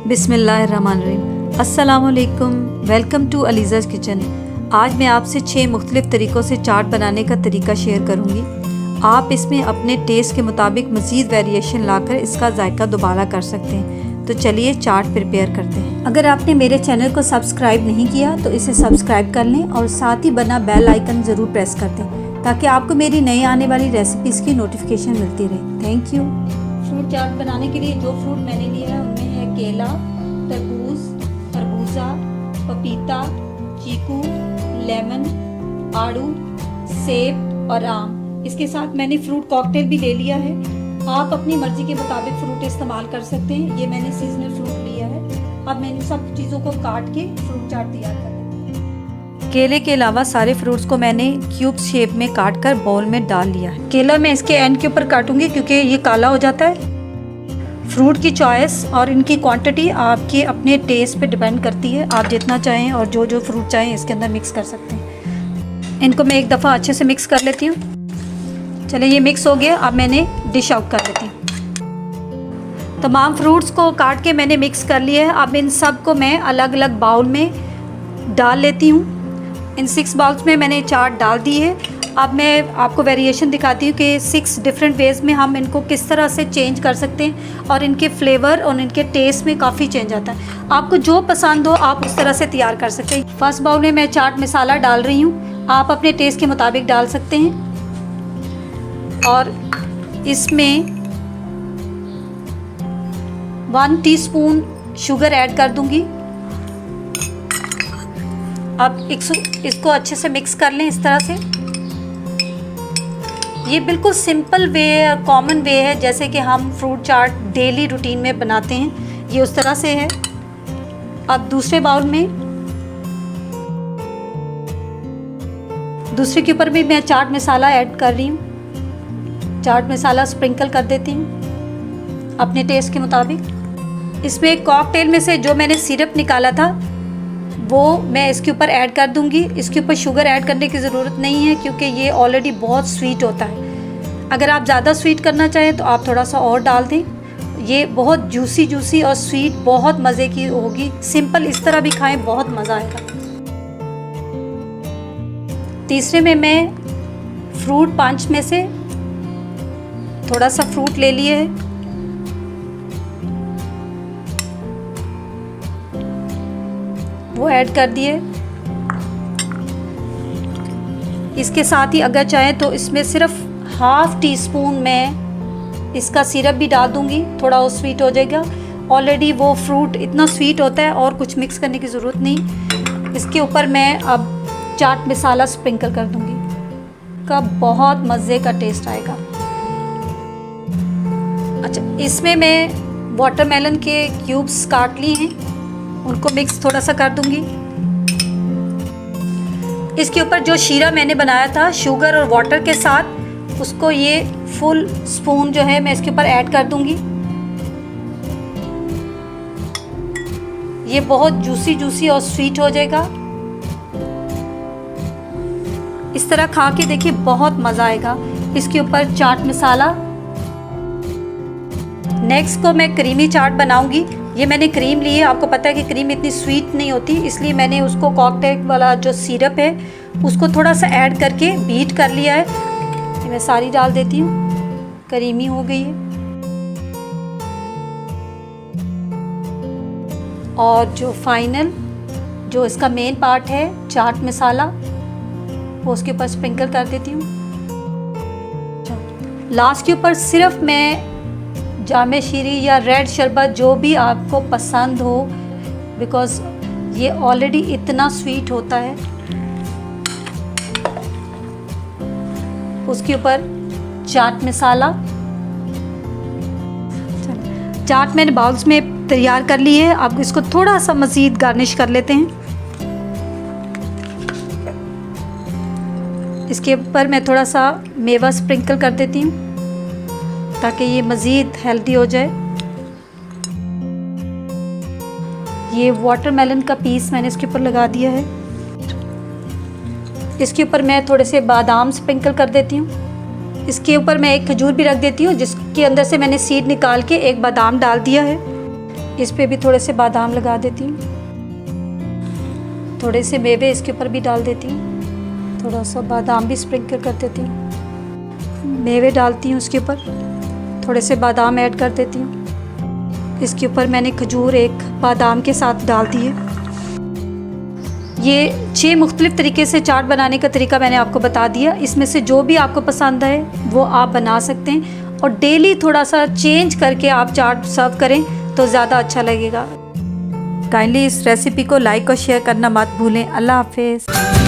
बिस्मिल्लाहिर्रहमानिर्रहीम। अस्सलामुअलैकुम, welcome to अलीज़ाज़ kitchen. आज मैं आपसे 6 मुख्तलिफ़ तरीक़ों से चाट बनाने का तरीका शेयर करूंगी। आप इसमें अपने टेस्ट के मुताबिक मज़ीद वेरिएशन लाकर इसका जायका दोबारा कर सकते हैं। तो चलिए चाट प्रिपेयर करते हैं। अगर आपने मेरे चैनल को सब्सक्राइब नहीं किया तो इसे सब्सक्राइब कर लें और साथ ही बना बेल आइकन ज़रूर प्रेस कर दें ताकि आपको मेरी नई आने वाली रेसिपीज़ की नोटिफिकेशन मिलती रहे। Thank you. फ्रूट चाट बनाने के लिए जो फ्रूट मैंने लिया है उनमें है केला, तरबूज, खरबूजा, पपीता, चीकू, लेमन, आड़ू, सेब और आम। इसके साथ मैंने फ्रूट कॉकटेल भी ले लिया है। आप अपनी मर्जी के मुताबिक फ्रूट इस्तेमाल कर सकते हैं। ये मैंने सीजनल फ्रूट लिया है। अब मैंने सब चीज़ों को काट के फ्रूट चाट तैयार कर लिया। केले के अलावा सारे फ्रूट्स को मैंने क्यूब शेप में काट कर बाउल में डाल लिया है। केला मैं इसके एंड के ऊपर काटूंगी क्योंकि ये काला हो जाता है। फ्रूट की चॉइस और इनकी क्वांटिटी आपके अपने टेस्ट पे डिपेंड करती है। आप जितना चाहें और जो जो फ्रूट चाहें इसके अंदर मिक्स कर सकते हैं। इनको मैं एक दफ़ा अच्छे से मिक्स कर लेती हूँ। चलिए ये मिक्स हो गया। अब मैंने डिश आउट कर लेती हूँ। तमाम फ्रूट्स को काट के मैंने मिक्स कर लिया है। अब इन सब को मैं अलग अलग बाउल में डाल लेती हूँ। इन 6 बाउल्स में मैंने चाट डाल दी है। अब मैं आपको वेरिएशन दिखाती हूँ कि 6 डिफरेंट वेज़ में हम इनको किस तरह से चेंज कर सकते हैं और इनके फ्लेवर और इनके टेस्ट में काफ़ी चेंज आता है। आपको जो पसंद हो आप उस तरह से तैयार कर सकते हैं। फर्स्ट बाउल में मैं चाट मसाला डाल रही हूँ। आप अपने टेस्ट के मुताबिक डाल सकते हैं और इसमें 1 टीस्पून शुगर ऐड कर दूंगी। अब इसको अच्छे से मिक्स कर लें इस तरह से। ये बिल्कुल सिंपल वे है, कॉमन वे है, जैसे कि हम फ्रूट चाट डेली रूटीन में बनाते हैं, ये उस तरह से है। अब दूसरे बाउल में दूसरे के ऊपर भी मैं चाट मसाला ऐड कर रही हूँ। चाट मसाला स्प्रिंकल कर देती हूँ अपने टेस्ट के मुताबिक। इसमें कॉकटेल में से जो मैंने सिरप निकाला था वो मैं इसके ऊपर ऐड कर दूंगी। इसके ऊपर शुगर ऐड करने की ज़रूरत नहीं है क्योंकि ये ऑलरेडी बहुत स्वीट होता है। अगर आप ज़्यादा स्वीट करना चाहें तो आप थोड़ा सा और डाल दें। ये बहुत जूसी और स्वीट बहुत मज़े की होगी। सिंपल इस तरह भी खाएं, बहुत मज़ा आएगा। तीसरे में मैं फ्रूट पंच में से थोड़ा सा फ्रूट ले लिए है। वो ऐड कर दिए। इसके साथ ही अगर चाहें तो इसमें सिर्फ 1/2 टीस्पून मैं इसका सिरप भी डाल दूंगी। थोड़ा वो स्वीट हो जाएगा। ऑलरेडी वो फ्रूट इतना स्वीट होता है और कुछ मिक्स करने की ज़रूरत नहीं। इसके ऊपर मैं अब चाट मसाला स्प्रिंकल कर दूंगी। का बहुत मज़े का टेस्ट आएगा। अच्छा, इसमें मैं वाटरमेलन के क्यूब्स काट लिए हैं, उनको मिक्स थोड़ा सा कर दूंगी। इसके ऊपर जो शीरा मैंने बनाया था शुगर और वाटर के साथ, उसको ये फुल स्पून जो है मैं इसके ऊपर ऐड कर दूंगी। ये बहुत जूसी और स्वीट हो जाएगा। इस तरह खा के देखिए, बहुत मज़ा आएगा। इसके ऊपर चाट मसाला। नेक्स्ट को मैं क्रीमी चाट बनाऊंगी। ये मैंने क्रीम ली है। आपको पता है कि क्रीम इतनी स्वीट नहीं होती, इसलिए मैंने उसको कॉकटेल वाला जो सिरप है उसको थोड़ा सा ऐड करके बीट कर लिया है। ये मैं सारी डाल देती हूँ। क्रीमी हो गई है। और जो फाइनल जो इसका मेन पार्ट है चाट मसाला, वो उसके ऊपर स्प्रिंकल कर देती हूँ। लास्ट के ऊपर सिर्फ मैं जामे शीरी या रेड शरबत, जो भी आपको पसंद हो, बिकॉज़ ये ऑलरेडी इतना स्वीट होता है, उसके ऊपर चाट मसाला। चाट मैंने बाउल्स में तैयार कर ली है। अब इसको थोड़ा सा मज़ीद गार्निश कर लेते हैं। इसके ऊपर मैं थोड़ा सा मेवा स्प्रिंकल कर देती हूँ ताकि ये मज़ीद हेल्दी हो जाए। ये वाटरमेलन का पीस मैंने इसके ऊपर लगा दिया है। इसके ऊपर मैं थोड़े से बादाम स्प्रिंकल कर देती हूँ। इसके ऊपर मैं एक खजूर भी रख देती हूँ जिसके अंदर से मैंने सीड निकाल के एक बादाम डाल दिया है। इस पे भी थोड़े से बादाम लगा देती हूँ। थोड़े से मेवे इसके ऊपर भी डाल देती हूँ। थोड़ा सा बादाम भी स्प्रिंकल कर देती हूँ। मेवे डालती हूँ उसके ऊपर, थोड़े से बादाम ऐड कर देती हूँ। इसके ऊपर मैंने खजूर एक बादाम के साथ डाल दी है। ये 6 मुख्तलिफ़ तरीके से चाट बनाने का तरीका मैंने आपको बता दिया। इसमें से जो भी आपको पसंद आए वो आप बना सकते हैं और डेली थोड़ा सा चेंज करके आप चाट सर्व करें तो ज़्यादा अच्छा लगेगा। काइंडली इस रेसिपी को लाइक और शेयर करना मत भूलें। अल्लाह हाफिज़।